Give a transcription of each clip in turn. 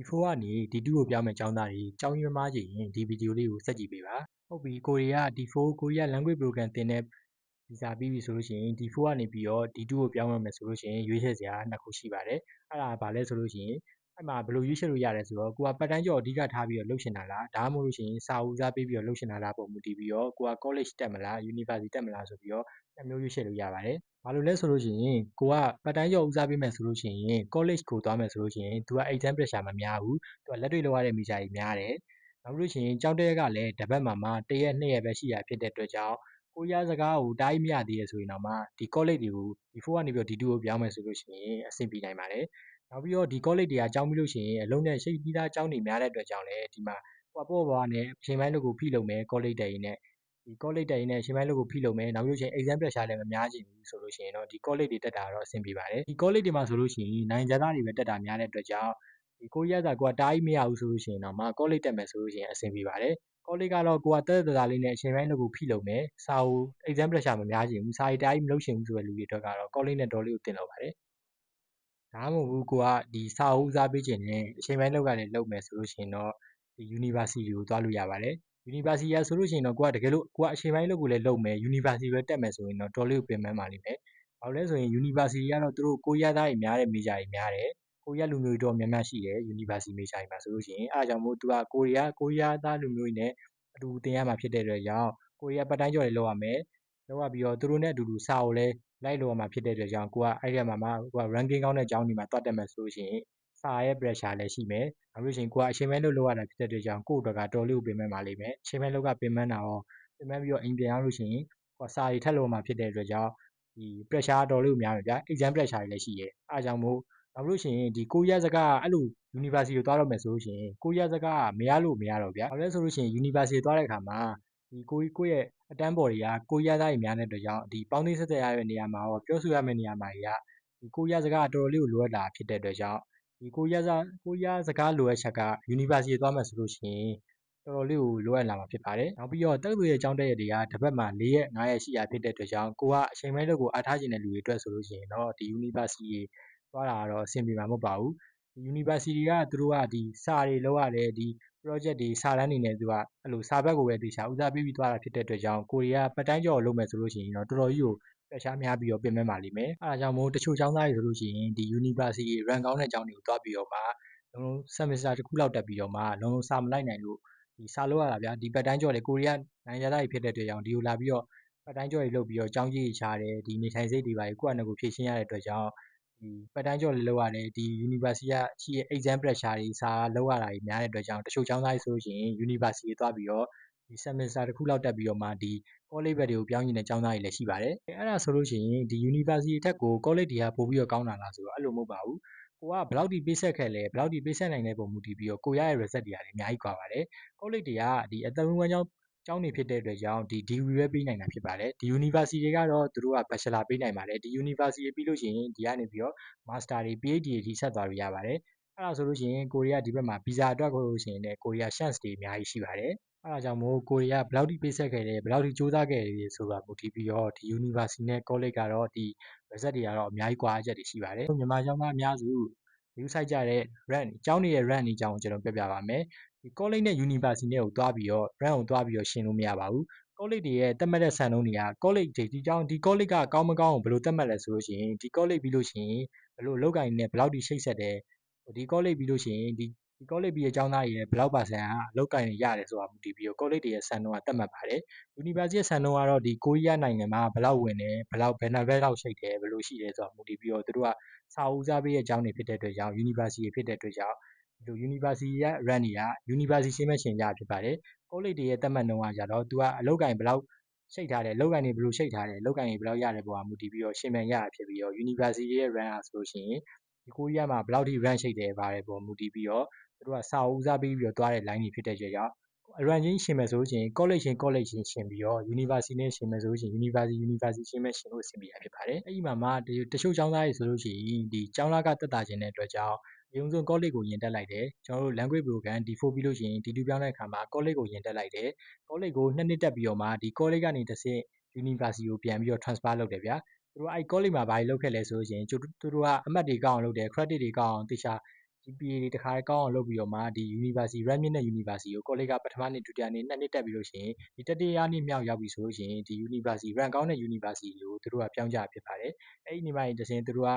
D4 ကနေ D2 ကိုပြောင်းမဲ့ကျောင်းသားတွေကျောင်းကြီးမမားချင်ရင်ဒီဗီဒီယိုလေးကိုစက်ကြည့်ပေးပါဟုတ်ပြီကိုရီးယား D4 ကိုရီးယား language program သင်တဲ့ဗီဇာပြီးပြီဆိုလို့ရှိရင် D4 ကနေပြီးတော့ D2 ကိုပြောင်းရမယ်ဆိုလို့ရှိရင်ရွေးချယ်စရာနှစ်ခုရှိပါတယ်အဲ့ဒါဘာလဲဆိုလို့ရှိရင်အဲ့မှာဘယ်လိုရွေးချယ်လို့ရတယ်ဆိုတော့ကိုကပတ်တန်းကျော်အဓိကထားပြီးတော့လှုပ်ရှင်တာလားဒါမှမဟုတ်လို့ရှိရင်စာဦးစားပေးပြီးတော့လှုပ်ရှင်တာလားပုံမူတည်ပြီးတော့ကိုက college တက်မလား university တက်မလားဆိုပြီးတော့နှစ်မျိုးရွေးချယ်လို့ရပါတယ်ဘာလို့လဲဆိုလို့ရှိရင်ကိုကပတ်တန်းကျော်ဦးစားပေးမယ်ဆိုလို့ရှိရင် college ကိုသွားမယ်ဆိုလို့ရှိရင်သူက exam pressure မများဘူးသူကလက်တွေ့လောက်ရတဲ့မိကြကြီးများတယ်နောက်လို့ရှိရင်ကျောင်းတရက်ကလည်းတစ်ပတ်မှာတရက်နှစ်ရက်ပဲရှိတာဖြစ်တဲ့အတွက်ကြောင့်ကိုရီးယားစကားကိုတားမရသေးရဆိုရင်တော့မှဒီ college တွေကိုဒီ4ကနေပြီးတော့ဒီ2ကိုပြောင်းမယ်ဆိုလို့ရှိရင်အဆင်ပြေနိုင်ပါတယ်နောက်ပြီးတော့ဒီ college တွေကကျောင်းပြီးလို့ရှိရင်အလုံးနဲ့ရှိပြီးသားကျောင်းတွေများတဲ့အတွက်ကြောင့်လည်းဒီမှာဟိုပေါ့ပါနဲ့အချိန်ပိုင်းလို့ကိုဖိလုပ်မယ် college တက်ရင်နဲ့ဒီ college တက်ရင်နဲ့အချိန်ပိုင်းလို့ကိုဖိလုပ်မယ်နောက်ပြီးလို့ရှိရင် exam pressure လည်းမများချင်ဘူးဆိုလို့ရှိရင်တော့ဒီ college တွေတက်တာတော့အဆင်ပြေပါတယ်ဒီ college တွေမှာဆိုလို့ရှိရင်နိုင်ငံခြားသားတွေပဲတက်တာများတဲ့အတွက်ကြောင့်ဒီကိုရီးယားစာကိုကတားမရဘူးဆိုလို့ရှိရင်တော့မှ college တက်မယ်ဆိုလို့ရှိရင်အဆင်ပြေပါတယ် college ကတော့ကိုကတက်တက်လေးနဲ့အချိန်ပိုင်းလို့ကိုဖိလုပ်မယ်စာအုပ် exam pressure မများချင်ဘူးစာရေးတားမလုပ်ချင်ဘူးဆိုတဲ့လူတွေအတွက်ကတော့ college နဲ့တော်လေးကိုတင်တော့ပါတယ်ဒါမှမဟုတ်ဘူးကိုကဒီစာအုပ်ဦးစားပေးခြင်းနဲ့အချိန်ပိုင်းလောက်ကလည်းလုပ်မယ်ဆိုလို့ရှိရင်တော့ဒီ university ကိုသွားလို့ရပါတယ် university ရဆိုလို့ရှိရင်တော့ကိုကတကယ်လို့ကိုကအချိန်ပိုင်းလုပ်ကိုလည်းလုပ်မယ် university ပဲတက်မယ်ဆိုရင်တော့တော်လေးကိုပြင်ပန်းပါလိမ့်မယ်ဘာလို့လဲဆိုရင် university ကတော့သူတို့ကိုရီးယားသားတွေများတဲ့ major တွေများတယ်ကိုရီးယားလူမျိုးတွေတော့များများရှိတယ် university major တွေမှာဆိုလို့ရှိရင်အားကြောင့်မို့သူကကိုရီးယားသားလူမျိုးတွေနဲ့အတူသင်ရမှာဖြစ်တဲ့အတွက်ကြောင့်ကိုရီးယားပတ်တိုင်းကျော်တွေလောက်ရမယ်လောက်ရပြီးတော့သူတို့နဲ့အတူတူစာကိုလည်းလိုက်လို့ရမှာဖြစ်တဲ့အတွက်ကြောင့်ကိုကအဲ့ဒီမှာမှကိုက ranking ကောင်းတဲ့ကျောင်းတွေမှာတွတ်တက်မယ်ဆိုလို့ရှိရင်စာရဲ့ pressure လည်းရှိမယ်နောက်လို့ရှိရင်ကိုကအချိန်ပိုင်းလုပ်ရတာဖြစ်တဲ့အတွက်ကြောင့်ကို့အတွက်ကတော်လေးကိုပြင်ပန်းပါလိမ့်မယ်အချိန်ပိုင်းလောက်ကပြင်ပန်းတာရောပြင်ပန်းပြီးတော့အိမ်ပြန်ရလို့ရှိရင်ကိုကစာတွေထပ်လို့မှာဖြစ်တဲ့အတွက်ကြောင့်ဒီ pressure တော်လေးကိုများမယ်ဗျာ exam pressure တွေလည်းရှိတယ်အားကြောင့်မို့နောက်လို့ရှိရင်ဒီကိုရီးယားစကားအဲ့လို university ကိုသွားတော့မယ်ဆိုလို့ရှိရင်ကိုရီးယားစကားမရလို့မရတော့ဗျာဘာလို့လဲဆိုလို့ရှိရင် university သွားတဲ့အခါမှာဒီကိုယ့်ရဲ့အတန်းပေါ်တွေကကိုရီးယားသားတွေများတဲ့အတွက်ကြောင့်ဒီပေါင်းသိဆက်ဆက်ရတဲ့နေရာမှာရောပြောဆိုရမယ့်နေရာမှာတွေကဒီကိုရီးယားစကားတော်တော်လေးကိုလိုအပ်တာဖြစ်တဲ့အတွက်ကြောင့်ဒီကိုရီးယားစကားလိုအပ်ချက်က university သွားမယ်ဆိုလို့ရှိရင်တော်တော်လေးကိုလိုအပ်လာမှာဖြစ်ပါတယ်နောက်ပြီးတော့တက္ကသိုလ်ရဲ့ကျောင်းတက်ရက်တွေကတစ်ပတ်မှာ4ရက်5ရက်ရှိတာဖြစ်တဲ့အတွက်ကြောင့်ကိုကအချိန်ပိုင်းလောက်ကိုအားထားခြင်းတဲ့လူတွေအတွက်ဆိုလို့ရှိရင်တော့ဒီ university သွားတာတော့အဆင်ပြေမှာမဟုတ်ပါဘူးဒီ university ကသူတို့ကဒီစာတွေလောက်ရတယ်ဒီ project တွေစာတမ်းတွေနဲ့သူကအဲ့လိုစာဘက်ကိုပဲတေချာဦးစားပေးပြီးသွားတာဖြစ်တဲ့အတွက်ကြောင့်ကိုရီးယားပတ်တိုင်းကျော်လုပ်မယ်ဆိုလို့ရှိရင်တော့တော်တော်ကြီးကို pressure များပြီးတော့ပြင်မဲ့ပါလိမ့်မယ်အဲဒါကြောင့်မို့တချို့ကျောင်းသားတွေဆိုလို့ရှိရင်ဒီ university rank ကောင်းတဲ့ကျောင်းတွေကိုတွားပြီးတော့မှလုံးလုံး semester တစ်ခုလောက်တက်ပြီးတော့မှလုံးလုံးစာမလိုက်နိုင်လို့ဒီစာလို့ရတာဗျာဒီပတ်တိုင်းကျော်တွေကိုရီးယားနိုင်ငံသားတွေဖြစ်တဲ့အတွက်ကြောင့်ဒီကိုလာပြီးတော့ပတ်တိုင်းကျော်တွေလုပ်ပြီးတော့ကျောင်းကြီးတွေချတယ်ဒီနေထိုင်စိတ်တွေပါကိုယ့်အနေကိုဖြည့်ရှင်းရတဲ့အတွက်ကြောင့်ဒီပတ်တိုင်းကျော်လေးလောက်ရတယ်ဒီ university ကရှိတဲ့ exam pressure တွေစာလောက်ရတာတွေများတဲ့အတွက်ကြောင့်တချို့ကျောင်းသားတွေဆိုလို့ရှိရင် university သွားပြီးတော့ဒီ semester တစ်ခုလောက်တက်ပြီးတော့မှဒီ college ဘက်တွေကိုပြောင်းနေတဲ့ကျောင်းသားတွေလည်းရှိပါတယ်အဲ့ဒါဆိုလို့ရှိရင်ဒီ university အထက်ကို college တွေကပို့ပြီးတော့ကောင်းတာလားဆိုတော့အဲ့လိုမဟုတ်ပါဘူးကိုကဘယ်လောက်ထိပေးဆက်ခဲ့လဲဘယ်လောက်ထိပေးဆက်နိုင်တဲ့ပုံမူတည်ပြီးတော့ကိုရရဲ့ result တွေကလည်းအများကြီးကွာပါတယ် college တွေကဒီအသက်မွေးဝမ်းကျောင်းတွေဖြစ်တဲ့အတွက်ကြောင့်ဒီ degree ပဲပေးနိုင်တာဖြစ်ပါတယ်ဒီ university တွေကတော့သူတို့က bachelor ပေးနိုင်ပါတယ်ဒီ university ပြီးလို့ရှိရင်ဒီကနေပြီးတော့ master တွေ PhD တွေထိဆက်သွားလို့ရပါတယ်အဲ့ဒါဆိုလို့ရှိရင်ကိုရီးယားဒီဘက်မှာ visa အတွက်ကိုလို့ရှိရင်လည်းကိုရီးယား chance တွေအများကြီးရှိပါတယ်အဲ့ဒါကြောင့်မို့ကိုရီးယားဘယ်လောက်ထိပေးဆက်ခဲ့တယ်ဘယ်လောက်ထိစူးစမ်းခဲ့တယ်ဆိုတာမူတည်ပြီးတော့ဒီ university နဲ့ college ကတော့ဒီ result တွေကတော့အများကြီးကွာချက်တွေရှိပါတယ်မြန်မာကျောင်းသားအများစု view site ကြတဲ့ rank ကျောင်းတွေရဲ့ rank အကြောင်းကိုကျွန်တော်ပြပါမယ်ဒီ college နဲ့ university နဲ့ကိုတွားပြီးတော့ rank ကိုတွားပြီးတော့ရှင်းလို့မရပါဘူး college တွေရဲ့သတ်မှတ်တဲ့စံနှုန်းတွေက college တွေဒီကျောင်းဒီ college ကကောင်းမကောင်းကိုဘယ်လိုသတ်မှတ်လဲဆိုလို့ရှိရင်ဒီ college ပြီးလို့ရှိရင်ဘယ်လိုအလုပ်ကိုင်နဲ့ဘယ်လောက်ထိရှိတ်ဆက်တယ်ဒီ college ပြီးလို့ရှိရင်ဒီ college ပြီးရဲ့ကျောင်းသားတွေရဲ့ဘယ်လောက်ပါဆန်ကအလုပ်ကိုင်ရတယ်ဆိုတာမူတည်ပြီးတော့ college တွေရဲ့စံနှုန်းကသတ်မှတ်ပါတယ် university ရဲ့စံနှုန်းကတော့ဒီကိုရီးယားနိုင်ငံမှာဘယ်လောက်ဝင်တယ်ဘယ်လောက်ဘယ်နှစ်ဘက်လောက်ရှိတ်တယ်ဘယ်လိုရှိတယ်ဆိုတာမူတည်ပြီးတော့သူတို့ကစာဦးစားပေးရဲ့ကျောင်းတွေဖြစ်တဲ့အတွက်ကြောင့် university ဖြစ်တဲ့အတွက်ကြောင့်ဒီလို university ရဲ့ rank တွေက university ရှင်းမဲ့ရှင်ကြဖြစ်ပါတယ် college တွေရဲ့သတ်မှတ်နှုန်းကကြတော့သူကအလုပ်ကိုင်ဘယ်လောက်ရှိတ်ထားတယ်အလုပ်ကိုင်တွေဘယ်လိုရှိတ်ထားတယ်အလုပ်ကိုင်တွေဘယ်လောက်ရတယ်ပေါ်မှာမူတည်ပြီးတော့ရှင်မြန်ရတာဖြစ်ပြီးတော့ university ရဲ့ rank ဆိုလို့ရှိရင်ဒီကိုရီးယားမှာဘယ်လောက်ထိ rank ရှိတ်တယ်ပါတယ်ပေါ်မူတည်ပြီးတော့သူတို့ကစာဦးစားပေးပြီးတော့တွားတဲ့ line တွေဖြစ်တဲ့အတွက်ကြောင့် rank ချင်းရှင်မယ်ဆိုလို့ရှိရင် college ချင်းရှင်ပြီးတော့ university နဲ့ရှင်မယ်ဆိုလို့ရှိရင် university ချင်းပဲရှင်လို့အဆင်ပြေတာဖြစ်ပါတယ်အဲ့ဒီမှာမှတချို့ကျောင်းသားတွေဆိုလို့ရှိရင်ဒီကျောင်းသားကတက်တာခြင်းတဲ့အတွက်ကြောင့်အရင်ဆုံး college ကိုရင်တက်လိုက်တယ်ကျွန်တော်တို့ language program D4 ပြီးလို့ရှိရင် D2 ပြောင်းတဲ့အခါမှာ college ကိုရင်တက်လိုက်တယ် college ကို2နှစ်တက်ပြီးတော့မှဒီ college ကနေတစ်ဆင့် university ကိုပြန်ပြီးတော့ transfer လုပ်တယ်ဗျာသူတို့အဲ့ college မှာဘာတွေလုပ်ခဲ့လဲဆိုလို့ရှိရင်သူတို့ကအမှတ်တွေကောက်အောင်လုပ်တယ် credit တွေကောက်အောင်တေချာ GPA တွေတစ်ခါကောင်းအောင်လုပ်ပြီးတော့မှဒီ University rank မြင့်တဲ့ University ကို college ကပထမနှစ်ဒုတိယနှစ်2နှစ်တက်ပြီးလို့ရှိရင်ဒီတတိယနှစ်မြောက်ရောက်ပြီဆိုလို့ရှိရင်ဒီ University rank ကောင်းတဲ့ University ကိုသူတို့ကပြောင်းကြဖြစ်ပါတယ်အဲ့ဒီနေ့မှတစ်စဉ်သူတို့က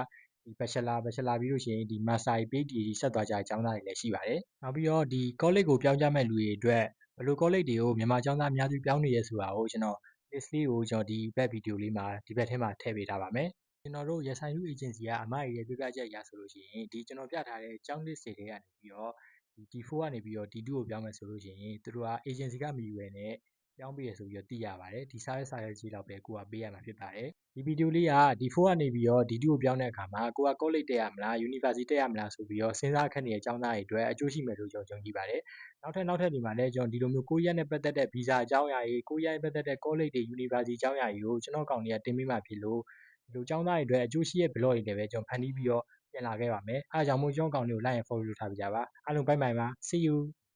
ဒီ Bachelor ပြီးလို့ရှိရင်ဒီ Master PhD ဆက်သွားကြတဲ့အကြောင်းသားတွေလည်းရှိပါတယ်နောက်ပြီးတော့ဒီ college ကိုပြောင်းကြမဲ့လူတွေအတွက်ဘယ်လို college တွေကိုမြန်မာကျောင်းသားအများစုပြောင်းနေရဲဆိုတာကိုကျွန်တော် list လေးကိုကျွန်တော်ဒီဘက်ဗီဒီယိုလေးမှာဒီဘက်ထဲမှာထည့်ပေးထားပါမယ်ကျွန်တော်တို့ရဆိုင်လူ agency ကအမတွေရဲ့ပြပြချက်အရဆိုလို့ရှိရင်ဒီကျွန်တော်ပြထားတဲ့ကျောင်း list တွေထဲကနေပြီးတော့ဒီ D4 ကနေပြီးတော့ D2 ကိုပြောင်းမယ်ဆိုလို့ရှိရင်သူတို့က agency ကမယူရနဲ့ပြောင်းပေးရဆိုပြီးတော့သိရပါတယ်ဒီစာရွက်ကြီးတော့ပဲကိုကပေးရမှာဖြစ်ပါတယ်ဒီဗီဒီယိုလေးက D4 ကနေပြီးတော့ D2 ကိုပြောင်းတဲ့အခါမှာကိုက college တက်ရမလား University တက်ရမလားဆိုပြီးတော့စဉ်းစားခက်နေတဲ့အကြောင်းသားတွေအတွက်အကျိုးရှိမယ်လို့ကျွန်တော်ယုံကြည်ပါတယ်နောက်ထပ်ဒီမှာလည်းကျွန်တော်ဒီလိုမျိုးကိုရီးယားနဲ့ပတ်သက်တဲ့ visa အကြောင်းအရာတွေကိုရီးယားနဲ့ပတ်သက်တဲ့ college တွေ University အကြောင်းအရာတွေကိုကျွန်တော်ကောင်တွေကတင်ပေးမှဖြစ်လို့ဒီလိုကျောင်းသားတွေအတွက်အကျိုးရှိတဲ့ blog တွေလည်းပဲကျွန်တော်ဖန်တီးပြီးတော့ပြန်လာခဲ့ပါမယ်အားကြောင့်မို့ကျွန်တော်ကောင်တွေကို like and follow လုပ်ထားပေးကြပါအားလုံး bye bye ပါ see you